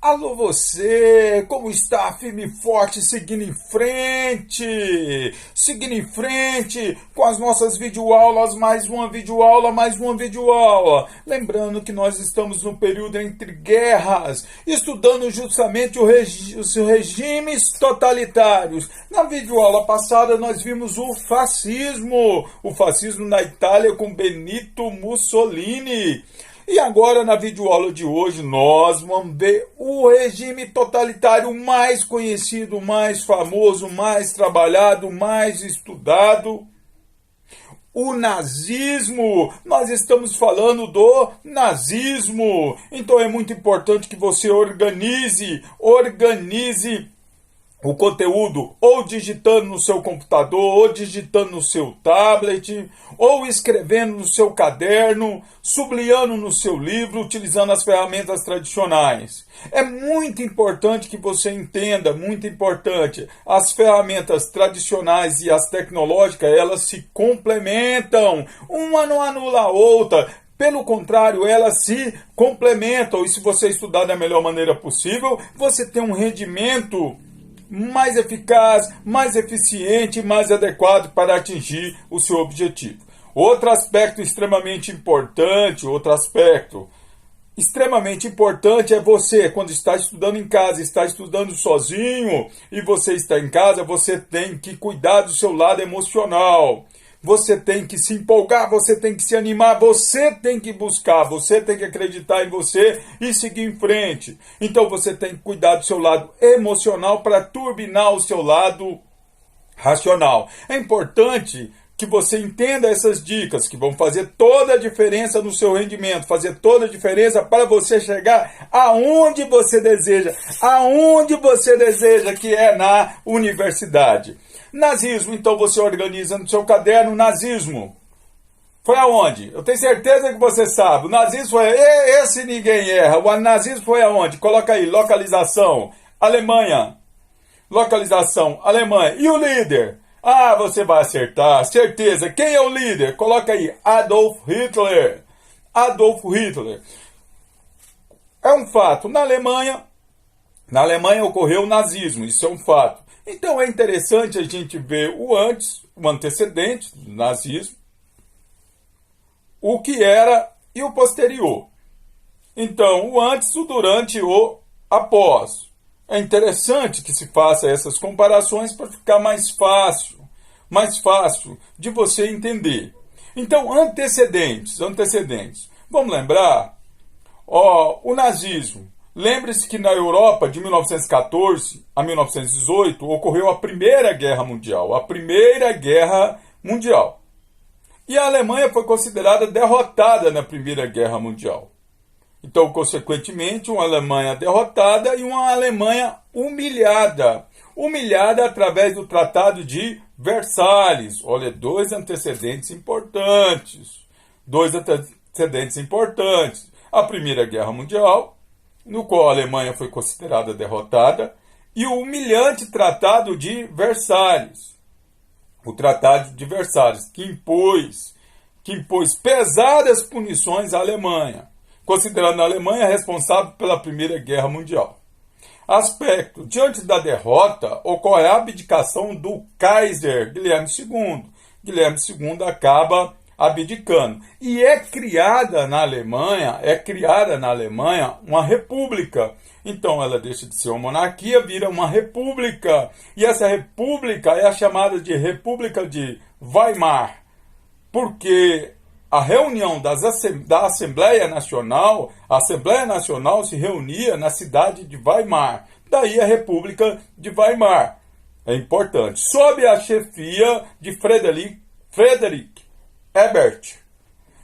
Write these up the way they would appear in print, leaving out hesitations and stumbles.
Alô você, como está? Firme e forte, seguindo em frente, com as nossas videoaulas, mais uma videoaula. Lembrando que nós estamos no período entre guerras, estudando justamente os regimes totalitários. Na videoaula passada nós vimos o fascismo na Itália com Benito Mussolini. E agora, na videoaula de hoje, nós vamos ver o regime totalitário mais conhecido, mais famoso, mais trabalhado, mais estudado, o nazismo. Nós estamos falando do nazismo. Então é muito importante que você organize o conteúdo, ou digitando no seu computador, ou digitando no seu tablet, ou escrevendo no seu caderno, sublinhando no seu livro, utilizando as ferramentas tradicionais. É muito importante que você entenda, as ferramentas tradicionais e as tecnológicas, elas se complementam, uma não anula a outra. Pelo contrário, elas se complementam, e se você estudar da melhor maneira possível, você tem um rendimento mais eficaz, mais eficiente e mais adequado para atingir o seu objetivo. Outro aspecto extremamente importante é você, quando está estudando em casa, está estudando sozinho e você está em casa, você tem que cuidar do seu lado emocional. Você tem que se empolgar, você tem que se animar, você tem que buscar, você tem que acreditar em você e seguir em frente. Então você tem que cuidar do seu lado emocional para turbinar o seu lado racional. É importante que você entenda essas dicas que vão fazer toda a diferença no seu rendimento, fazer toda a diferença para você chegar aonde você deseja, que é na universidade. Nazismo, então você organiza no seu caderno. Nazismo foi aonde? Eu tenho certeza que você sabe. O nazismo foi... Esse ninguém erra. O nazismo foi aonde? Coloca aí, localização, Alemanha. E o líder? Ah, você vai acertar, certeza. Quem é o líder? Coloca aí, Adolf Hitler. É um fato. Na Alemanha ocorreu o nazismo, isso é um fato. Então é interessante a gente ver o antes, o antecedente do nazismo, o que era e o posterior. Então, o antes, o durante e o após. É interessante que se faça essas comparações para ficar mais fácil de você entender. Então, antecedentes. Vamos lembrar, o nazismo. Lembre-se que na Europa, de 1914 a 1918, ocorreu a Primeira Guerra Mundial. E a Alemanha foi considerada derrotada na Primeira Guerra Mundial. Então, consequentemente, uma Alemanha derrotada e uma Alemanha humilhada. Humilhada através do Tratado de Versalhes. Olha, dois antecedentes importantes. A Primeira Guerra Mundial, no qual a Alemanha foi considerada derrotada, e o humilhante Tratado de Versalhes. O Tratado de Versalhes, que impôs pesadas punições à Alemanha, considerando a Alemanha responsável pela Primeira Guerra Mundial. Aspecto: diante da derrota, ocorre a abdicação do Kaiser Guilherme II. Guilherme II acaba abdicando. E é criada na Alemanha uma república. Então ela deixa de ser uma monarquia, vira uma república. E essa república é a chamada de República de Weimar, porque a reunião da Assembleia Nacional se reunia na cidade de Weimar. Daí a República de Weimar. É importante. Sob a chefia de Friedrich Ebert.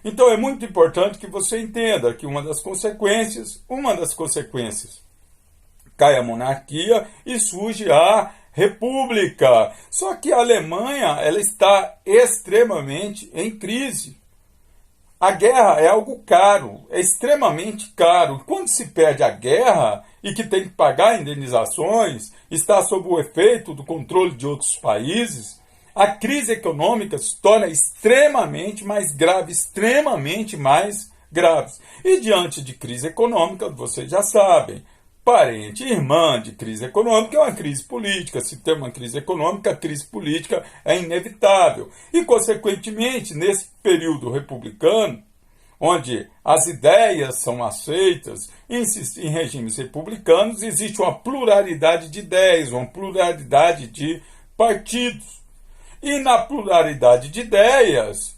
Então é muito importante que você entenda que uma das consequências, cai a monarquia e surge a república. Só que a Alemanha, ela está extremamente em crise. A guerra é algo caro, é extremamente caro. Quando se perde a guerra e que tem que pagar indenizações, está sob o efeito do controle de outros países, a crise econômica se torna extremamente mais grave. E diante de crise econômica, vocês já sabem, parente, irmã de crise econômica é uma crise política. Se tem uma crise econômica, a crise política é inevitável. E, consequentemente, nesse período republicano, onde as ideias são aceitas em regimes republicanos, existe uma pluralidade de ideias, uma pluralidade de partidos. E na pluralidade de ideias,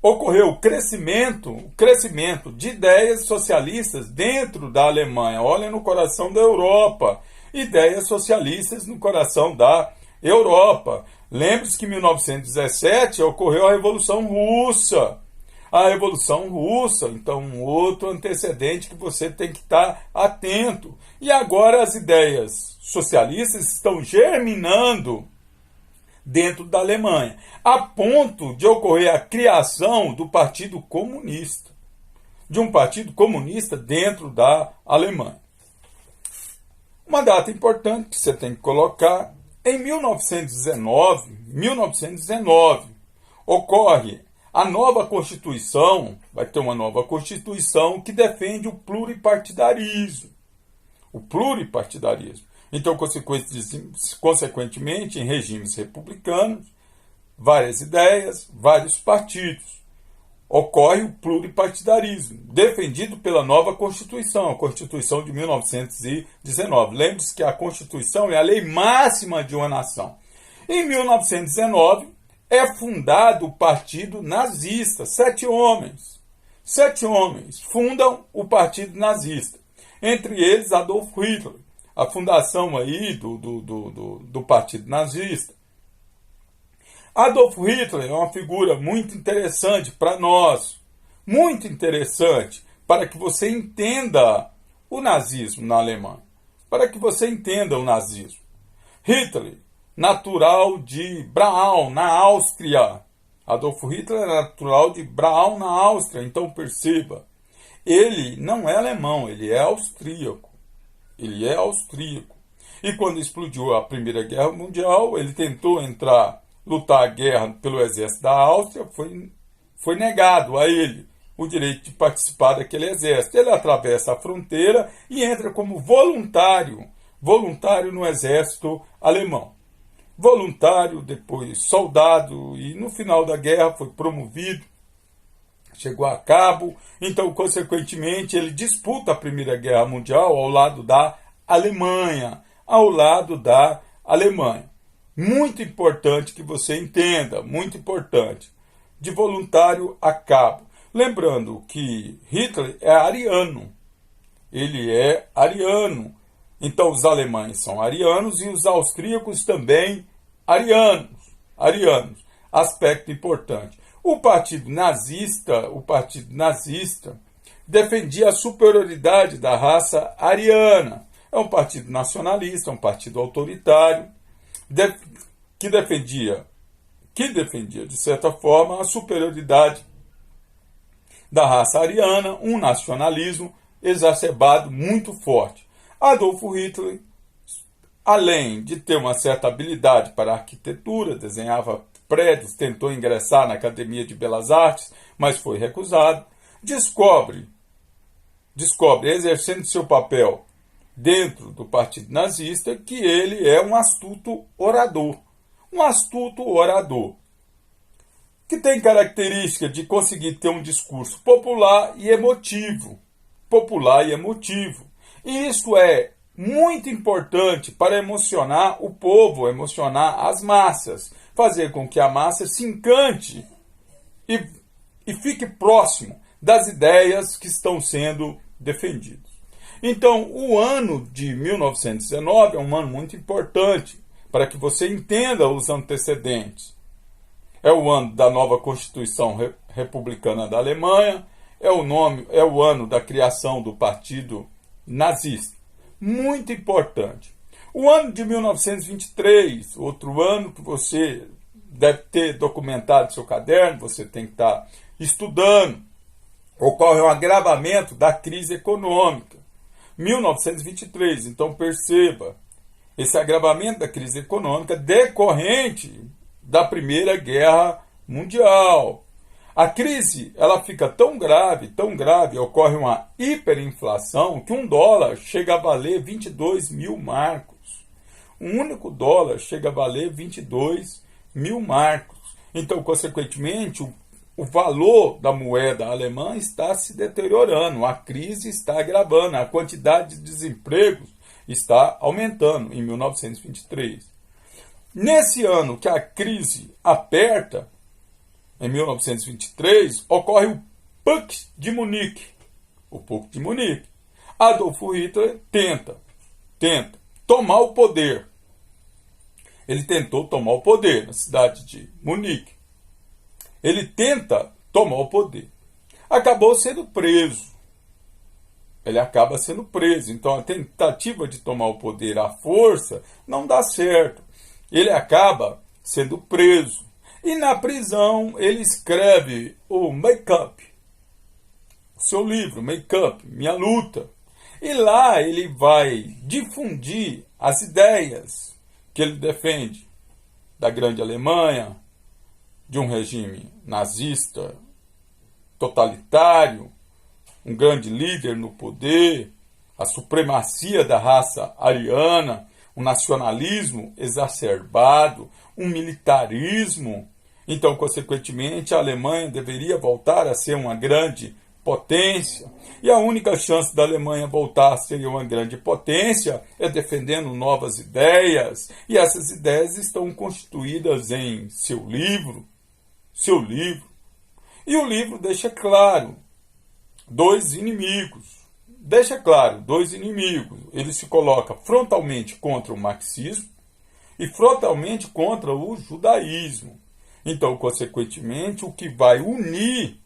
ocorreu o crescimento de ideias socialistas dentro da Alemanha. Olha no coração da Europa. Ideias socialistas no coração da Europa. Lembre-se que em 1917 ocorreu a Revolução Russa. A Revolução Russa, então um outro antecedente que você tem que estar atento. E agora as ideias socialistas estão germinando dentro da Alemanha, a ponto de ocorrer a criação do Partido Comunista, de um Partido Comunista dentro da Alemanha. Uma data importante que você tem que colocar, em 1919, ocorre a nova Constituição, vai ter uma nova Constituição que defende o pluripartidarismo. O pluripartidarismo. Então, consequentemente, em regimes republicanos, várias ideias, vários partidos. Ocorre o pluripartidarismo, defendido pela nova Constituição, a Constituição de 1919. Lembre-se que a Constituição é a lei máxima de uma nação. Em 1919, é fundado o Partido Nazista. 7 homens fundam o Partido Nazista. Entre eles, Adolf Hitler. A fundação aí do Partido Nazista. Adolf Hitler é uma figura muito interessante para nós, muito interessante para que você entenda o nazismo na Alemanha, para que você entenda o nazismo. Hitler, natural de Braun, na Áustria. Adolf Hitler é natural de Braun, na Áustria, então perceba, ele não é alemão, ele é austríaco. Ele é austríaco. E quando explodiu a Primeira Guerra Mundial, ele tentou lutar a guerra pelo exército da Áustria, foi negado a ele o direito de participar daquele exército. Ele atravessa a fronteira e entra como voluntário no exército alemão. Voluntário, depois soldado, e no final da guerra foi promovido, chegou a cabo. Então, consequentemente, ele disputa a Primeira Guerra Mundial ao lado da Alemanha. Muito importante que você entenda, muito importante. De voluntário a cabo. Lembrando que Hitler é ariano. Ele é ariano. Então, os alemães são arianos e os austríacos também arianos. Aspecto importante. O Partido Nazista defendia a superioridade da raça ariana. É um partido nacionalista, um partido autoritário, que defendia, de certa forma, a superioridade da raça ariana, um nacionalismo exacerbado muito forte. Adolf Hitler, além de ter uma certa habilidade para a arquitetura, desenhava prédios, tentou ingressar na Academia de Belas Artes, mas foi recusado. Descobre, exercendo seu papel dentro do Partido Nazista, que ele é um astuto orador. Que tem característica de conseguir ter um discurso popular e emotivo. E isso é muito importante para emocionar o povo, emocionar as massas, fazer com que a massa se encante e fique próximo das ideias que estão sendo defendidas. Então, o ano de 1919 é um ano muito importante para que você entenda os antecedentes. É o ano da nova Constituição Republicana da Alemanha, é o ano da criação do Partido Nazista. Muito importante. O ano de 1923, outro ano que você deve ter documentado no seu caderno, você tem que estar estudando, ocorre um agravamento da crise econômica. 1923, então perceba, esse agravamento da crise econômica decorrente da Primeira Guerra Mundial. A crise ela fica tão grave, ocorre uma hiperinflação que um dólar chega a valer 22 mil marcos. Um único dólar chega a valer 22 mil marcos. Então, consequentemente, o valor da moeda alemã está se deteriorando, a crise está agravando, a quantidade de desempregos está aumentando em 1923. Nesse ano que a crise aperta, em 1923, ocorre o Putsch de Munique. O Putsch de Munique. Adolf Hitler tenta tomar o poder. Ele tentou tomar o poder na cidade de Munique. Ele tenta tomar o poder. Acabou sendo preso. Ele acaba sendo preso. Então a tentativa de tomar o poder à força não dá certo. Ele acaba sendo preso. E na prisão ele escreve o Make Up, o seu livro, Make Up, Minha Luta. E lá ele vai difundir as ideias que ele defende da grande Alemanha, de um regime nazista totalitário, um grande líder no poder, a supremacia da raça ariana, um nacionalismo exacerbado, um militarismo. Então, consequentemente, a Alemanha deveria voltar a ser uma grande potência. E a única chance da Alemanha voltar a ser uma grande potência é defendendo novas ideias. E essas ideias estão constituídas em seu livro. E o livro deixa claro dois inimigos. Ele se coloca frontalmente contra o marxismo e frontalmente contra o judaísmo. Então, consequentemente, o que vai unir,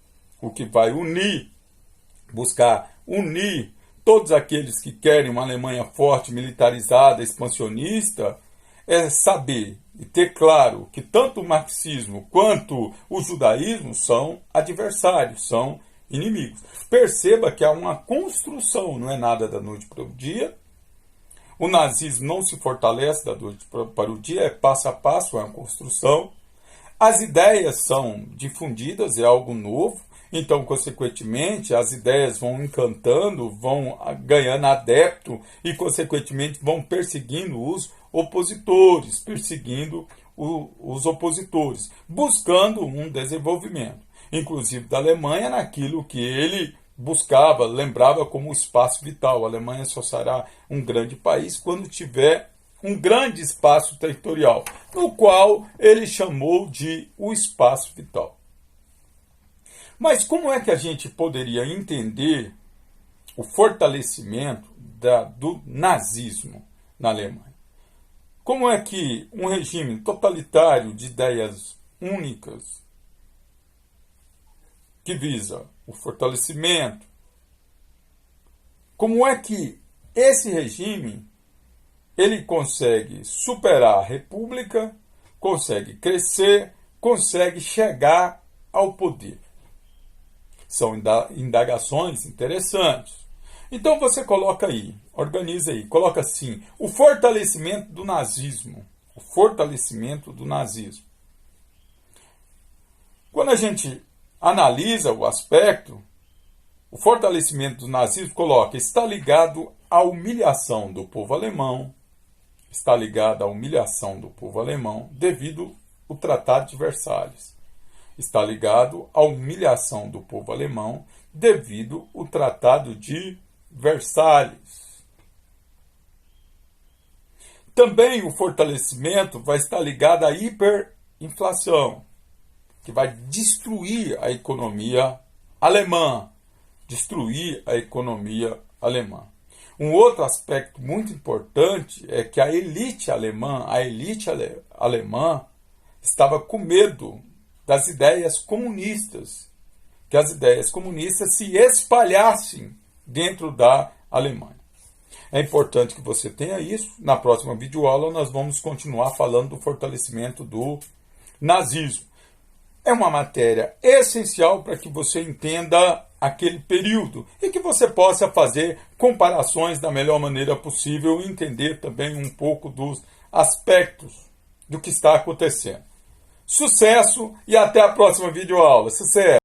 buscar unir todos aqueles que querem uma Alemanha forte, militarizada, expansionista, é saber e ter claro que tanto o marxismo quanto o judaísmo são adversários, são inimigos. Perceba que há uma construção, não é nada da noite para o dia. O nazismo não se fortalece da noite para o dia, é passo a passo, é uma construção. As ideias são difundidas, é algo novo, então, consequentemente, as ideias vão encantando, vão ganhando adepto e, consequentemente, vão perseguindo os opositores, buscando um desenvolvimento, inclusive da Alemanha, naquilo que ele buscava, lembrava como espaço vital. A Alemanha só será um grande país quando tiver um grande espaço territorial, no qual ele chamou de o espaço vital. Mas como é que a gente poderia entender o fortalecimento do nazismo na Alemanha? Como é que um regime totalitário de ideias únicas, que visa o fortalecimento, como é que esse regime ele consegue superar a república, consegue crescer, consegue chegar ao poder? São indagações interessantes. Então você coloca aí, organiza aí, coloca assim, o fortalecimento do nazismo. O fortalecimento do nazismo. Quando a gente analisa o aspecto, o fortalecimento do nazismo coloca, está ligado à humilhação do povo alemão, devido ao Tratado de Versalhes. Está ligado à humilhação do povo alemão devido ao Tratado de Versalhes. Também o fortalecimento vai estar ligado à hiperinflação, que vai destruir a economia alemã. Um outro aspecto muito importante é que a elite alemã estava com medo das ideias comunistas, que as ideias comunistas se espalhassem dentro da Alemanha. É importante que você tenha isso. Na próxima videoaula nós vamos continuar falando do fortalecimento do nazismo. É uma matéria essencial para que você entenda aquele período e que você possa fazer comparações da melhor maneira possível e entender também um pouco dos aspectos do que está acontecendo. Sucesso e até a próxima videoaula. Sucesso!